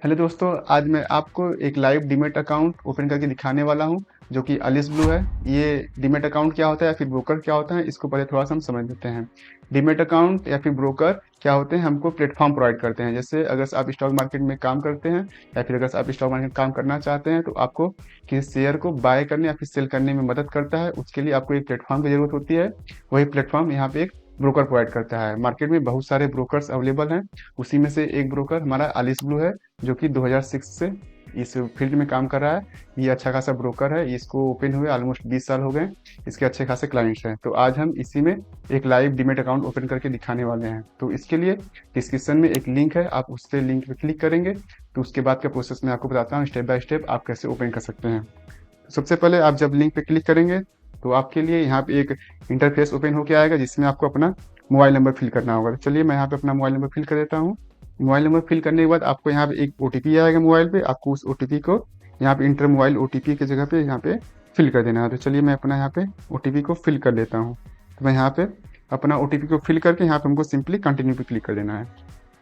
Hello दोस्तों, आज मैं आपको एक लाइव डीमैट अकाउंट ओपन करके दिखाने वाला हूं जो कि अलिस ब्लू है। ये डीमैट अकाउंट क्या होता है या फिर ब्रोकर क्या होता है, इसको पहले थोड़ा सा हम समझ लेते हैं। डीमैट अकाउंट या फिर ब्रोकर क्या होते हैं, हमको प्लेटफॉर्म प्रोवाइड करते हैं। जैसे अगर आप स्टॉक मार्केट में काम करते हैं या फिर अगर आप स्टॉक मार्केट में काम करना चाहते हैं तो आपको किसी शेयर को बाय करने या फिर सेल करने में मदद करता है। उसके लिए आपको एक प्लेटफॉर्म की जरूरत होती है। वही प्लेटफॉर्म यहाँ पे एक ब्रोकर प्रोवाइड करता है। मार्केट में बहुत सारे ब्रोकर्स अवेलेबल हैं, उसी में से एक ब्रोकर हमारा अलिस ब्लू है जो कि 2006 से इस फील्ड में काम कर रहा है। ये अच्छा खासा ब्रोकर है, इसको ओपन हुए ऑलमोस्ट 20 साल हो गए। इसके अच्छे खासे क्लाइंट्स हैं। तो आज हम इसी में एक लाइव डीमैट अकाउंट ओपन करके दिखाने वाले हैं। तो इसके लिए डिस्क्रिप्शन में एक लिंक है, आप उससे लिंक पे क्लिक करेंगे तो उसके बाद का प्रोसेस मैं आपको बताता हूँ स्टेप बाय स्टेप आप कैसे ओपन कर सकते हैं। तो सबसे पहले आप जब लिंक पे क्लिक करेंगे तो आपके लिए यहाँ पे एक इंटरफेस ओपन होके आएगा जिसमें आपको अपना मोबाइल नंबर फिल करना होगा। तो चलिए मैं यहाँ पे अपना मोबाइल नंबर फिल कर देता हूँ। मोबाइल नंबर फिल करने के बाद आपको यहाँ पे एक ओटीपी आएगा मोबाइल पे। आपको उस ओटीपी को यहाँ पे इंटर मोबाइल ओटीपी की जगह पे यहाँ पे फिल कर देना है। तो चलिए मैं अपना यहाँ पे ओटीपी को फिल कर लेता हूँ। तो मैं यहाँ पे अपना ओटीपी को फिल करके यहाँ पे हमको सिंपली कंटिन्यू पे क्लिक कर देना है।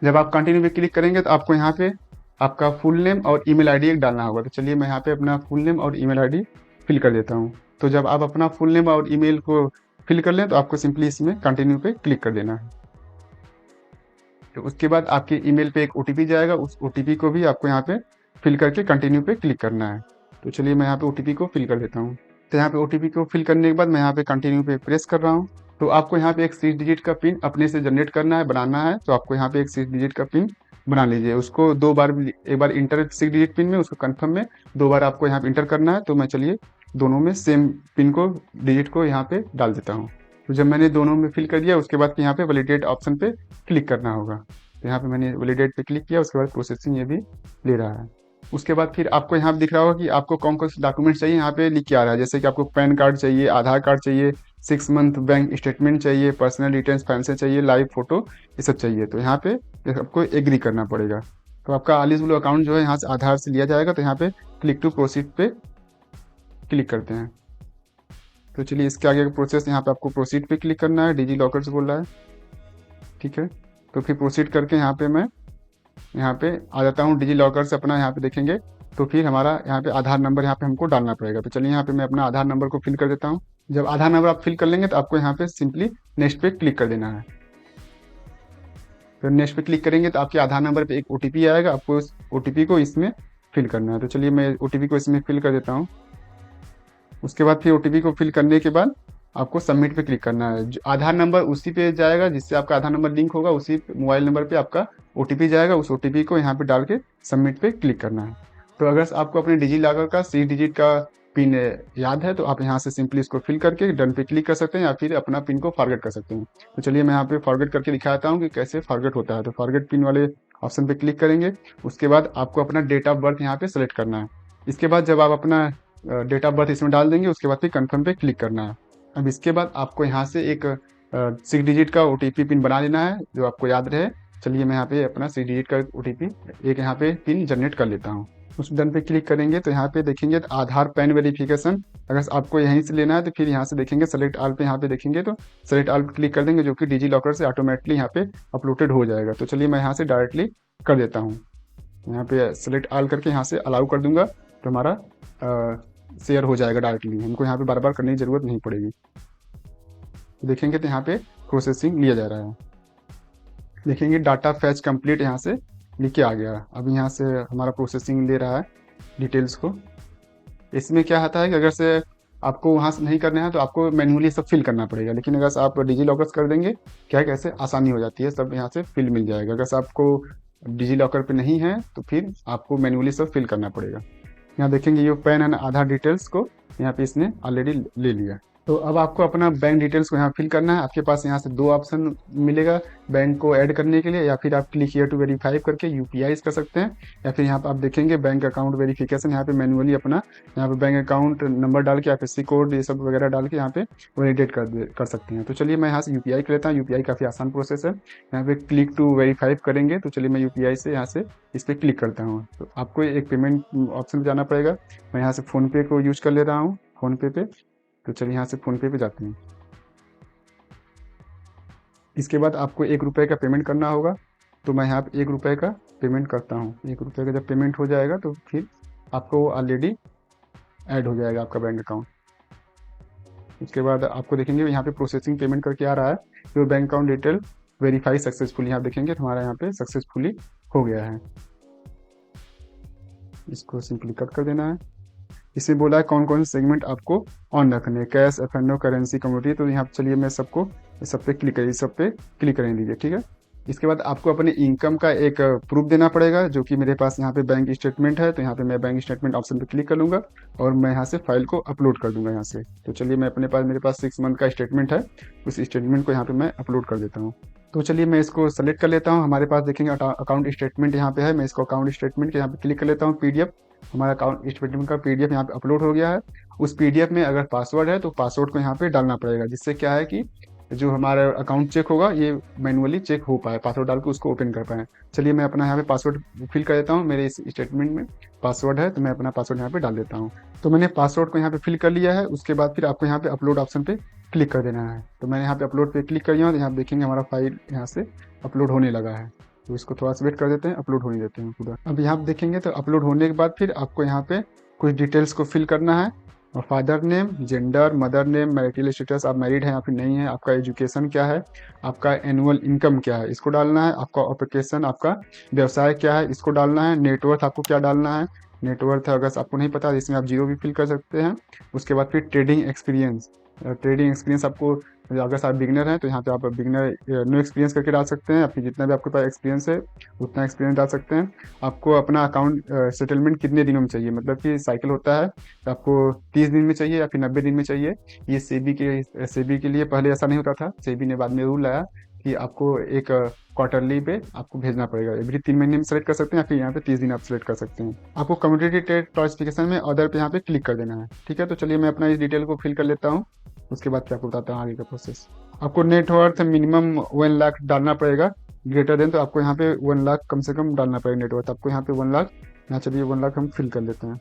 जब आप कंटिन्यू पे क्लिक करेंगे तो आपको यहाँ पे आपका फुल नेम और ईमेल आईडी एक डालना होगा। तो चलिए मैं यहाँ पे अपना फुल नेम और ईमेल आईडी फिल कर देता हूँ। तो जब आप अपना फुल नेम और ईमेल को फिल कर लें तो आपको सिंपली इसमें कंटिन्यू पे क्लिक कर देना है। तो उसके बाद आपके ईमेल पे एक ओटीपी जाएगा, उस ओटीपी को भी आपको यहाँ पे फिल करके कंटिन्यू पे क्लिक करना है। तो चलिए मैं यहाँ पे ओटीपी को फिल कर देता हूँ। तो यहाँ पे ओटीपी को फिल करने के बाद मैं यहाँ पे कंटिन्यू पे प्रेस कर रहा हूँ। तो आपको यहाँ पे एक 6 डिजिट का पिन अपने से जनरेट करना है, बनाना है। तो आपको यहाँ पे एक 6 डिजिट का पिन बना लीजिए। उसको दो बार, एक बार इंटर 6 डिजिट पिन में, उसको कंफर्म में दो बार आपको यहाँ पे इंटर करना है। तो मैं चलिए दोनों में सेम पिन को, डिजिट को यहाँ पे डाल देता हूँ। तो जब मैंने दोनों में फिल कर दिया उसके बाद यहाँ पे वैलिडेट ऑप्शन पे क्लिक करना होगा। तो यहाँ पे मैंने वैलिडेट पे क्लिक किया, उसके बाद प्रोसेसिंग ये भी ले रहा है। उसके बाद फिर आपको यहाँ पे दिख रहा होगा कि आपको कौन कौन से डॉक्यूमेंट्स चाहिए, यहाँ पे लिख के आ रहा है। जैसे कि आपको पैन कार्ड चाहिए, आधार कार्ड चाहिए, 6 मंथ बैंक स्टेटमेंट चाहिए, पर्सनल डिटेल्स फाइनेंशियल चाहिए, लाइव फोटो, ये सब चाहिए। तो यहाँ पे आपको एग्री करना पड़ेगा। तो आपका आलिस ब्लू अकाउंट जो है यहाँ से आधार से लिया जाएगा। तो यहाँ पे क्लिक टू प्रोसीड पे क्लिक करते हैं। तो चलिए इसके आगे का प्रोसेस, यहाँ पे आपको प्रोसीड पे क्लिक करना है। डिजी लॉकर से बोल रहा है, ठीक है। तो फिर प्रोसीड करके यहाँ पे मैं यहाँ पे आ जाता हूँ। डिजी लॉकर से अपना यहाँ पे देखेंगे तो फिर हमारा यहाँ पे आधार नंबर यहाँ पे हमको डालना पड़ेगा। तो चलिए यहाँ पे मैं अपना आधार नंबर को फिल कर देता हूँ। जब आधार नंबर आप फिल कर लेंगे तो आपको यहाँ पे सिंपली नेक्स्ट पे क्लिक कर देना है। फिर नेक्स्ट पे क्लिक करेंगे तो आपके आधार नंबर पे एक ओटीपी आएगा, आपको उस ओटीपी को इसमें फिल करना है। तो चलिए मैं ओटीपी को इसमें फिल कर देता हूँ। उसके बाद फिर ओटीपी को फिल करने के बाद आपको सबमिट पे क्लिक करना है। आधार नंबर उसी पे जाएगा जिससे आपका आधार नंबर लिंक होगा, उसी मोबाइल नंबर पे आपका ओटीपी जाएगा। उस ओटीपी को यहाँ पे डाल के सबमिट पे क्लिक करना है। तो अगर आपको अपने डिजी लॉकर का 6 डिजिट का पिन याद है तो आप यहाँ से सिंपली इसको फिल करके डन पे क्लिक कर सकते हैं या फिर अपना पिन को फॉरगेट कर सकते हैं। तो चलिए मैं यहाँ पे फॉरगेट करके दिखाता हूँ कि कैसे फॉरगेट होता है। तो फॉरगेट पिन वाले ऑप्शन पे क्लिक करेंगे। उसके बाद आपको अपना डेट ऑफ बर्थ यहाँ पे सेलेक्ट करना है। इसके बाद जब आप अपना डेट ऑफ बर्थ इसमें डाल देंगे उसके बाद फिर कंफर्म पे क्लिक करना है। अब इसके बाद आपको यहाँ से एक 6 डिजिट का ओटीपी पिन बना लेना है जो आपको याद रहे। चलिए मैं यहाँ पे अपना 6 डिजिट का ओटीपी एक यहाँ पे पिन जनरेट कर लेता हूँ। उस डन पे क्लिक करेंगे तो यहाँ पे देखेंगे तो आधार पैन वेरिफिकेशन अगर आपको यहीं से लेना है तो फिर यहाँ से देखेंगे सेलेक्ट ऑल पे, यहाँ पे देखेंगे तो सेलेक्ट ऑल पे क्लिक कर देंगे जो कि डिजी लॉकर से ऑटोमेटिकली यहाँ पे अपलोडेड हो जाएगा। तो चलिए मैं यहाँ से डायरेक्टली कर देता हूँ। यहाँ पे सेलेक्ट ऑल करके यहाँ से अलाउ कर दूंगा तो हमारा शेयर हो जाएगा डायरेक्टली। हमको यहाँ पे बार बार करने की जरूरत नहीं पड़ेगी। तो देखेंगे तो यहाँ पे प्रोसेसिंग लिया जा रहा है। देखेंगे डाटा फैच कंप्लीट यहाँ से लिख के आ गया। अब यहाँ से हमारा प्रोसेसिंग ले रहा है डिटेल्स को। इसमें क्या होता है कि अगर से आपको वहाँ से नहीं करना है तो आपको मैन्युअली सब फिल करना पड़ेगा, लेकिन अगर आप डिजी लॉकर कर देंगे क्या है, कैसे आसानी हो जाती है, सब यहाँ से फिल मिल जाएगा। अगर आपको डिजी लॉकर पे नहीं है तो फिर आपको मैन्युअली सब फिल करना पड़ेगा। यहाँ देखेंगे ये पैन एंड आधार डिटेल्स को यहाँ पे इसने ऑलरेडी ले लिया। तो अब आपको अपना बैंक डिटेल्स को यहाँ फिल करना है। आपके पास यहाँ से दो ऑप्शन मिलेगा बैंक को ऐड करने के लिए, या फिर आप क्लिक हियर टू वेरीफाई करके यूपीआई कर सकते हैं, या फिर यहाँ पे आप देखेंगे बैंक अकाउंट वेरिफिकेशन, यहाँ पे मैनुअली अपना यहाँ पे बैंक अकाउंट नंबर डाल के एफएससी कोड ये सब वगैरह डाल के यहाँ पे वैलिडेट कर सकते हैं। तो चलिए मैं यहाँ से यूपीआई कर लेता हूँ। यूपीआई काफ़ी आसान प्रोसेस है। यहाँ पे क्लिक टू वेरीफाई करेंगे तो चलिए मैं यूपीआई से यहाँ से इस पर क्लिक करता हूँ। तो आपको एक पेमेंट ऑप्शन पे जाना पड़ेगा। मैं यहाँ से फ़ोनपे को यूज कर ले रहा हूँ, फ़ोनपे पे। तो चलिए यहाँ से फ़ोनपे पे जाते हैं। इसके बाद आपको 1 रुपये का पेमेंट करना होगा। तो मैं यहाँ पे 1 रुपये का पेमेंट करता हूँ, 1 रुपये का जब पेमेंट हो जाएगा तो फिर आपको ऑलरेडी ऐड हो जाएगा आपका बैंक अकाउंट। उसके बाद आपको देखेंगे यहाँ पे प्रोसेसिंग पेमेंट करके आ रहा है, जो bank account detail verify successfully, यहाँ देखेंगे तो हमारा यहाँ पे सक्सेसफुली हो गया है। इसको सिंपली कट कर देना है। इसमें बोला है कौन कौन से सेगमेंट आपको ऑन रखने हैं, कैश, एफ&ओ, करेंसी, कमोडिटी। तो यहाँ चलिए मैं सबको सब पे क्लिक करिए, सब पे क्लिक करने दीजिए, ठीक है। इसके बाद आपको अपने इनकम का एक प्रूफ देना पड़ेगा, जो कि मेरे पास यहाँ पे बैंक स्टेटमेंट है। तो यहाँ पे मैं बैंक स्टेटमेंट ऑप्शन पे क्लिक कर लूँगा और मैं यहाँ से फाइल को अपलोड कर दूंगा यहाँ से। तो चलिए मैं मेरे पास 6 मंथ का स्टेटमेंट है, उस स्टेटमेंट को यहाँ पे मैं अपलोड कर देता हूँ। तो चलिए मैं इसको सेलेक्ट कर लेता हूँ। हमारे पास देखेंगे अकाउंट स्टेटमेंट यहाँ पे है, मैं इसको अकाउंट स्टेटमेंट के यहाँ पे क्लिक कर लेता हूँ। PDF, हमारा अकाउंट स्टेटमेंट का PDF यहाँ पे अपलोड हो गया है। उस PDF में अगर पासवर्ड है तो पासवर्ड को यहाँ पे डालना पड़ेगा, जिससे क्या है कि जो हमारा अकाउंट चेक होगा ये मैनुअली चेक हो पाए, पासवर्ड डाल के उसको ओपन कर पाए। चलिए मैं अपना यहाँ पे पासवर्ड फिल कर देता हूँ। मेरे इस स्टेटमेंट में पासवर्ड है तो मैं अपना पासवर्ड यहाँ पे डाल देता हूँ। तो मैंने पासवर्ड को यहाँ पे फिल कर लिया है। उसके बाद फिर आपको यहाँ पे अपलोड ऑप्शन पे क्लिक कर देना है। तो मैंने यहाँ पे अपलोड पे क्लिक कर दिया हूँ, तो यहाँ देखेंगे हमारा फाइल यहाँ से अपलोड होने लगा है। तो इसको थोड़ा सा वेट कर देते हैं, अपलोड होने देते हैं पूरा। अब यहाँ पे देखेंगे तो अपलोड होने के बाद फिर आपको यहाँ पे कुछ डिटेल्स को फिल करना है। और father name, gender, mother name, marital status, आप मैरिड हैं या फिर नहीं है, आपका एजुकेशन क्या है, आपका एनुअल इनकम क्या है, इसको डालना है। आपका ऑक्यूपेशन, आपका व्यवसाय क्या है, इसको डालना है। नेटवर्थ आपको क्या डालना है, नेटवर्थ अगर आपको नहीं पता इसमें आप 0 भी फिल कर सकते हैं। उसके बाद फिर ट्रेडिंग एक्सपीरियंस, आपको अगर आप बिगनर हैं तो यहाँ पे आप बिगनर नो एक्सपीरियंस करके डाल सकते हैं, या फिर जितना भी आपके पास एक्सपीरियंस है उतना एक्सपीरियंस डाल सकते हैं। आपको अपना अकाउंट सेटलमेंट कितने दिनों में चाहिए, मतलब कि साइकिल होता है तो आपको 30 दिन में चाहिए या फिर 90 दिन में चाहिए। ये सेबी के लिए पहले ऐसा नहीं होता था, सेबी ने बाद में रूल लाया कि आपको एक क्वार्टरली पे आपको भेजना पड़ेगा, एवरी 3 महीने में सेलेक्ट कर सकते हैं, या फिर यहाँ पे 30 दिन आप सेलेक्ट कर सकते हैं। आपको कम्युनिटी ट्रेड क्लासिफिकेशन में अदर पे यहाँ पे क्लिक कर देना है, ठीक है। तो चलिए मैं अपना इस डिटेल को फिल कर लेता हूँ, उसके बाद क्या आपको बताता हूँ आगे का प्रोसेस। आपको नेटवर्थ मिनिमम 1 लाख डालना पड़ेगा, ग्रेटर देन, तो आपको यहाँ पे 1 लाख कम से कम डालना पड़ेगा नेटवर्थ आपको यहाँ पे 1 लाख। यहाँ चलिए 1 लाख हम फिल कर लेते हैं।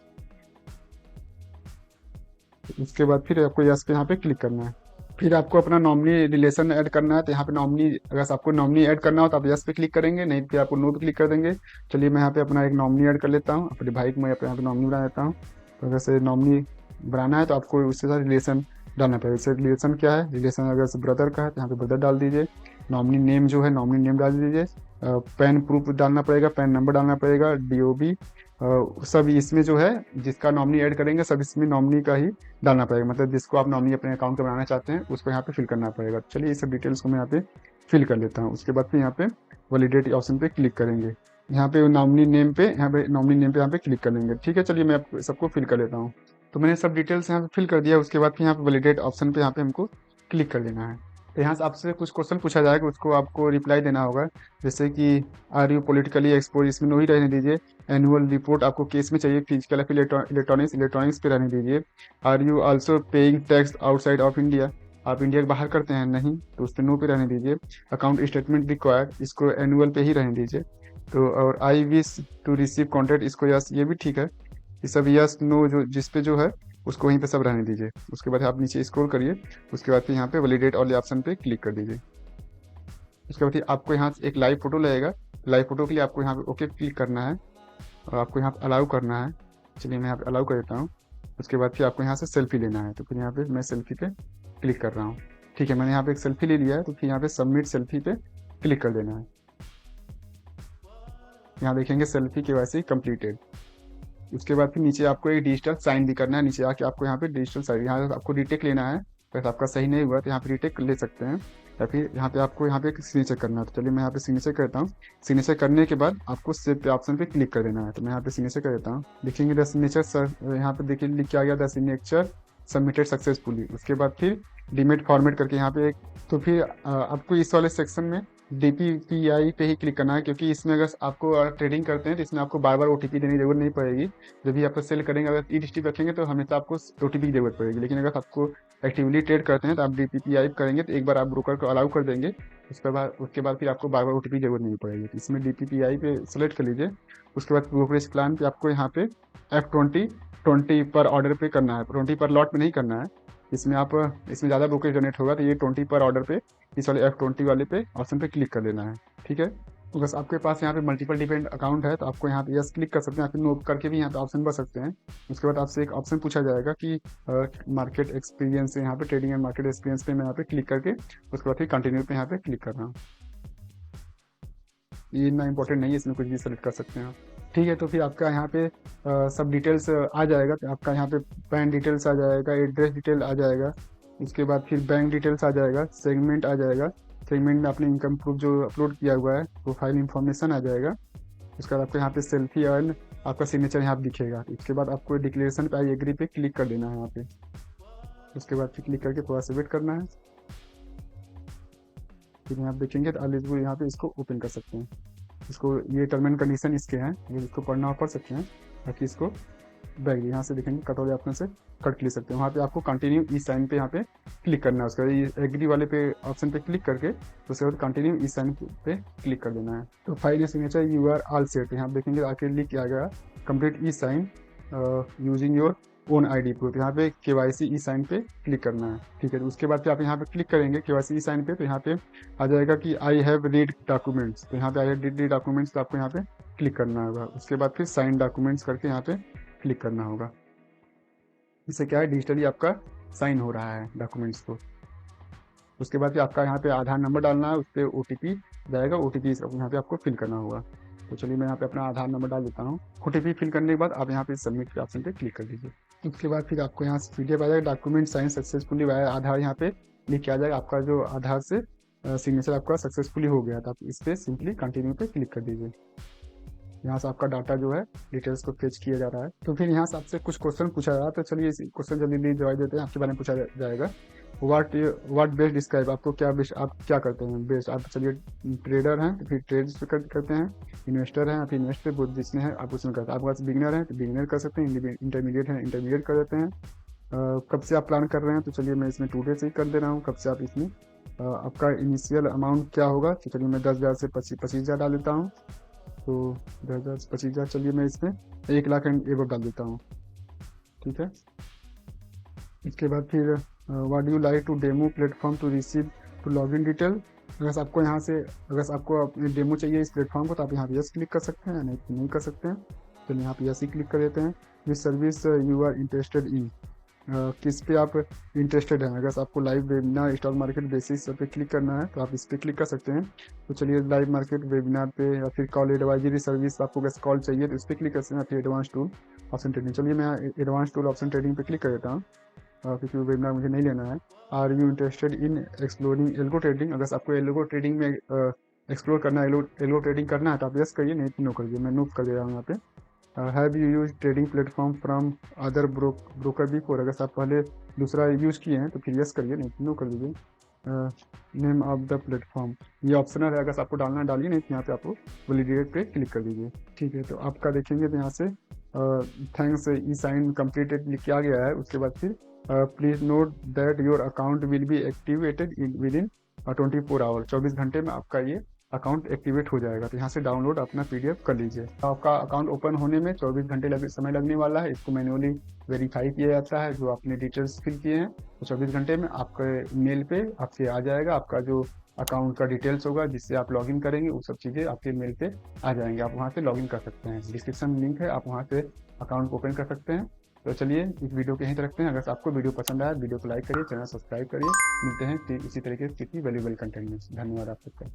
उसके बाद फिर आपको यस पे यहाँ पे क्लिक करना है। फिर आपको अपना नॉमिनी रिलेशन ऐड करना है। तो यहाँ पे नॉमिनी, अगर आपको नॉमिनी ऐड करना हो तो आप यस पे क्लिक करेंगे, नहीं तो आपको नो पे क्लिक कर देंगे। चलिए मैं यहाँ पे अपना एक नॉमिनी ऐड कर लेता हूँ, अपने भाई को मैं यहाँ पे नॉमिनी बना देता हूँ। तो अगर से नॉमिनी बनाना है तो आपको उसके साथ रिलेशन डालना पड़ेगा। इससे रिलेशन क्या है, रिलेशन अगर से ब्रदर का है तो यहाँ पे ब्रदर डाल दीजिए। नॉमिनी नेम जो है नॉमिनी नेम डाल दीजिए। पैन प्रूफ डालना पड़ेगा, पैन नंबर डालना पड़ेगा, DOB सब इसमें जो है जिसका नॉमिनी ऐड करेंगे सब इसमें नॉमिनी का ही डालना पड़ेगा, मतलब जिसको आप नॉमिनी अपने अकाउंट का बनाना चाहते हैं उसको यहाँ पे फिल करना पड़ेगा। चलिए इस सब डिटेल्स को मैं यहाँ पे फिल कर लेता हूँ। उसके बाद फिर यहाँ पे वैलिडेट ऑप्शन पे क्लिक करेंगे, यहाँ पे नॉमिनी नेम पे यहाँ पे क्लिक करेंगे, ठीक है। चलिए मैं सबको फिल कर लेता हूँ। तो मैंने सब डिटेल्स यहाँ पे फिल कर दिया। उसके बाद फिर यहाँ पे वैलिडेट ऑप्शन पे यहाँ पे हमको क्लिक कर देना है। तो यहाँ से आपसे कुछ क्वेश्चन पूछा जाएगा, उसको आपको रिप्लाई देना होगा, जैसे कि आर यू पॉलिटिकली एक्सपोज, इसमें नो ही रहने दीजिए। एनुअल रिपोर्ट आपको केस में चाहिए, फिजिकल या फिर इलेक्ट्रॉनिक्स पे रहने दीजिए। Are you also paying tax outside of India, आप इंडिया के बाहर करते हैं नहीं, तो उस पर नो पे रहने दीजिए। अकाउंट स्टेटमेंट रिक्वायर्ड, इसको एनुअल पे ही रहने दीजिए। तो और I wish to receive contract, इसको यस, ये भी ठीक है। ये सब यस नो जो जिस पे जो है उसको वहीं पे सब रहने दीजिए। उसके बाद आप नीचे स्क्रॉल करिए, उसके बाद फिर यहाँ पे वैलिडेट ऑल ऑप्शन पे क्लिक कर दीजिए। उसके बाद आपको यहाँ एक लाइव फोटो लगेगा, लाइव फोटो के लिए आपको यहाँ पे ओके क्लिक करना है और आपको यहाँ पे अलाउ करना है। चलिए मैं यहाँ पे अलाउ कर देता हूँ। उसके बाद फिर आपको यहाँ से सेल्फी लेना है, तो फिर यहाँ पे मैं सेल्फी पे क्लिक कर रहा हूँ, ठीक है। मैंने यहाँ पे एक सेल्फी ले लिया है, तो फिर यहाँ पे सबमिट सेल्फी पे क्लिक कर देना है। यहाँ देखेंगे सेल्फी KYC कंप्लीटेड। उसके बाद फिर नीचे आपको एक डिजिटल साइन भी करना है, नीचे आके आपको यहाँ पे डिजिटल साइन, यहाँ आपको रीटेक लेना है। अगर आपका सही नहीं हुआ तो यहाँ पे रीटेक ले सकते हैं, या फिर यहाँ पे आपको यहाँ पे सिग्नेचर करना है। तो चलिए मैं यहाँ पे सिग्नेचर करता हूँ। सिग्नेचर करने के बाद आपको सेव पे ऑप्शन पे क्लिक कर देना है। तो मैं यहाँ पे सिग्नेचर कर देता हूँ। लिखेंगे द सिग्नेचर सर, यहाँ पे देखिए लिख के आ गया द सिग्नेचर सबमिटेड सक्सेसफुली। उसके बाद फिर डिमेट फॉर्मेट करके यहाँ पे तो फिर आपको इस वाले सेक्शन में DPPI पे ही क्लिक करना है, क्योंकि इसमें अगर आपको ट्रेडिंग करते हैं तो इसमें आपको बार बार OTP देने की जरूरत नहीं पड़ेगी। जब भी आप सेल करेंगे अगर ई-डिस्ट्रिक्ट रखेंगे तो हमेशा आपको OTP की जरूरत पड़ेगी, लेकिन अगर आपको एक्टिवली ट्रेड करते हैं तो आप DPPI करेंगे तो एक बार आप ब्रोकर को अलाउ कर देंगे, उसके बाद फिर आपको बार बार OTP की जरूरत नहीं पड़ेगी। तो इसमें DPPI पे सेलेक्ट कर लीजिए। उसके बाद ब्रोकरेज प्लान पे आपको यहाँ पे F20 पर ऑर्डर पे करना है, 20 पर लॉट में नहीं करना है। इसमें ज़्यादा ब्रोकरेज जनरेट होगा, तो ये 20 पर ऑर्डर पे इस वाले F20 वाले पे ऑप्शन पे क्लिक कर देना है, ठीक है। अगर आपके पास यहाँ पे मल्टीपल डिपेंड अकाउंट है तो आपको यहाँ पे यस क्लिक कर सकते हैं, या फिर नो करके भी यहाँ पे ऑप्शन भर सकते हैं। उसके बाद आपसे एक ऑप्शन पूछा जाएगा कि मार्केट एक्सपीरियंस है, यहाँ पे ट्रेडिंग एंड मार्केट एक्सपीरियंस पे मैं यहाँ पे क्लिक करके उसके बाद फिर कंटिन्यू पे यहाँ पे क्लिक करना। ये इतना इंपॉर्टेंट नहीं है, इसमें कुछ भी सेलेक्ट कर सकते हैं आप। ठीक है, तो फिर आपका यहाँ पे सब डिटेल्स आ जाएगा। तो आपका यहाँ पे पैन डिटेल्स आ जाएगा, एड्रेस डिटेल आ जाएगा, उसके बाद फिर बैंक डिटेल्स आ जाएगा, सेगमेंट आ जाएगा, सेगमेंट में आपने इनकम प्रूफ जो अपलोड किया हुआ है, प्रोफाइल इन्फॉर्मेशन आ जाएगा। उसके बाद आपको यहाँ पे सेल्फी अर्न आपका सिग्नेचर यहाँ पे दिखेगा। इसके बाद आपको डिक्लेरेशन पे आई एग्री पे क्लिक कर देना है यहाँ पे। उसके बाद फिर क्लिक करके थोड़ा सा वेट करना है। फिर यहाँ पे देखेंगे तो एलिजिबल यहाँ पे इसको ओपन कर सकते हैं। इसको ये टर्म एंड कंडीशन इसके हैं, अगर इसको पढ़ना हो पढ़ सकते हैं। बाकी इसको बैग यहाँ से देखेंगे कट वाले ऑप्शन से कट ले सकते हैं। वहाँ पे आपको कंटिन्यू ई साइन पे यहाँ पे क्लिक करना है। उसका ये एग्री वाले पे ऑप्शन पे क्लिक करके उसके बाद कंटिन्यू ई साइन पे क्लिक कर देना है। तो file signature you are all set, यहाँ देखेंगे आके लिख किया गया complete e sign using your own ID proof. यहाँ पे केवाईसी ई साइन पे क्लिक करना है। ठीक है, तो उसके बाद फिर आप यहाँ पे क्लिक करेंगे केवाईसी ई साइन पे, तो यहाँ पे आ जाएगा कि आई हैव रीड डॉक्यूमेंट्स। तो यहाँ पे आई हैव रीड डॉक्यूमेंट्स, तो आपको यहाँ पे क्लिक करना होगा। उसके बाद फिर साइन डॉक्यूमेंट्स करके यहाँ पे क्लिक करना होगा। इससे क्या है, डिजिटली आपका साइन हो रहा है डॉक्यूमेंट्स को। उसके बाद फिर आपका यहाँ पे आधार नंबर डालना है, उस पर OTP जाएगा, OTP यहाँ पे आपको फिल करना होगा। तो चलिए मैं यहाँ पे अपना आधार नंबर डाल देता हूँ। OTP फिल करने के बाद आप यहाँ पे सबमिट के ऑप्शन पे क्लिक कर दीजिए। उसके बाद फिर आपको यहाँ से PDF आ जाएगा, डॉक्यूमेंट साइन सक्सेसफुली वाया आधार, यहाँ पे लिख के आ जाएगा आपका जो आधार से सिग्नेचर आपका सक्सेसफुली हो गया। तो आप इस पर सिंपली कंटिन्यू पे क्लिक कर दीजिए। यहाँ से आपका डाटा जो है डिटेल्स को फेच किया जा रहा है। तो फिर यहाँ से आपसे कुछ क्वेश्चन पूछा जा रहा है, तो चलिए इस क्वेश्चन जल्दी जवाब देते हैं। आपके बारे में पूछा जाएगा, व्हाट बेस्ट डिस्क्राइब, आपको क्या बेस्ट, आप क्या करते हैं बेस्ट। आप चलिए ट्रेडर हैं तो फिर ट्रेड्स पे करते हैं, इन्वेस्टर हैं आप इन्वेस्ट पे बहुत जिसमें है आप उसमें करते हैं। आपके पास बिगिनर हैं तो बिगिनर कर सकते हैं, इंटरमीडिएट है इंटरमीडिएट कर देते हैं। कब से आप प्लान कर रहे हैं, तो चलिए मैं इसमें 2 डे से ही कर दे रहा हूँ। कब से आप इसमें आपका इनिशियल अमाउंट क्या होगा, तो चलिए मैं 10,000 से 25,000 डाल देता हूँ। तो 10,000 से 25,000, चलिए मैं इसमें 1 लाख एंड एबव डाल देता हूँ। ठीक है, इसके बाद फिर what do you like to demo platform to receive to log in detail. अगर आपको यहाँ से अगर आपको अपने डेमो चाहिए इस प्लेटफॉर्म को, तो आप यहाँ पे यस क्लिक कर सकते हैं, नहीं कर सकते हैं। तो यहाँ पे यस ही क्लिक कर देते हैं। Which service you are interested in, किस पे आप इंटरेस्टेड हैं। अगर आपको live webinar stock market basis पे क्लिक करना है तो आप इस पर क्लिक कर सकते हैं। तो चलिए लाइव मार्केट वेबिनार पे, या फिर कॉल एडवाइजरी सर्विस आपको अगर कॉल चाहिए तो इस पर क्लिक कर सकते हैं। फिर एडवांस टूल ऑप्शन ट्रेडिंग, चलिए मैं एडवांस टूल ऑप्शन ट्रेडिंग पे क्लिक कर देता हूँ, क्योंकि वेबिनार मुझे नहीं लेना है। Are you interested in exploring algo trading, अगर आपको एल्गो ट्रेडिंग में एक्सप्लोर करना है, एल्गो ट्रेडिंग करना है तो आप यस करिए, नहीं तो नो करिए। मैं नो कर दे रहा हूँ यहाँ पे। Have you use trading platform from other broker before, अगर आप पहले दूसरा यूज किए हैं तो फिर यस करिए, नहीं तो नो कर दीजिए। नेम ऑफ द प्लेटफॉर्म ये ऑप्शनल है, अगर आपको डालना डालिए, नहीं तो यहाँ पे आपको वैलिडेट पे क्लिक कर दीजिए। ठीक है, तो आपका देखेंगे तो यहाँ से थैंक्स ई साइन कंप्लीटेड लिख के आ गया है। उसके बाद फिर please note that your account will be activated within 24 hour, 24 घंटे में आपका ये अकाउंट एक्टिवेट हो जाएगा। तो यहाँ से डाउनलोड अपना PDF कर लीजिए। तो आपका अकाउंट ओपन होने में 24 घंटे समय लगने वाला है। इसको मैन्युअली वेरीफाई किया जाता है, जो आपने डिटेल्स फिल किए हैं, तो 24 घंटे में आपके मेल पे आपसे आ जाएगा आपका जो अकाउंट का डिटेल्स होगा, जिससे आप लॉगिन करेंगे, वो सब चीज़ें आपके मेल पे आ जाएंगे। आप वहाँ से लॉगिन कर सकते हैं, डिस्क्रिप्शन लिंक है, आप वहाँ से अकाउंट ओपन कर सकते हैं। तो चलिए इस वीडियो को यहीं तक रखते हैं। अगर आपको वीडियो पसंद आया, वीडियो को लाइक करिए, चैनल सब्सक्राइब करिए। मिलते हैं इसी तरीके से किसी वैल्यूएबल कंटेंट में। धन्यवाद आप सबका।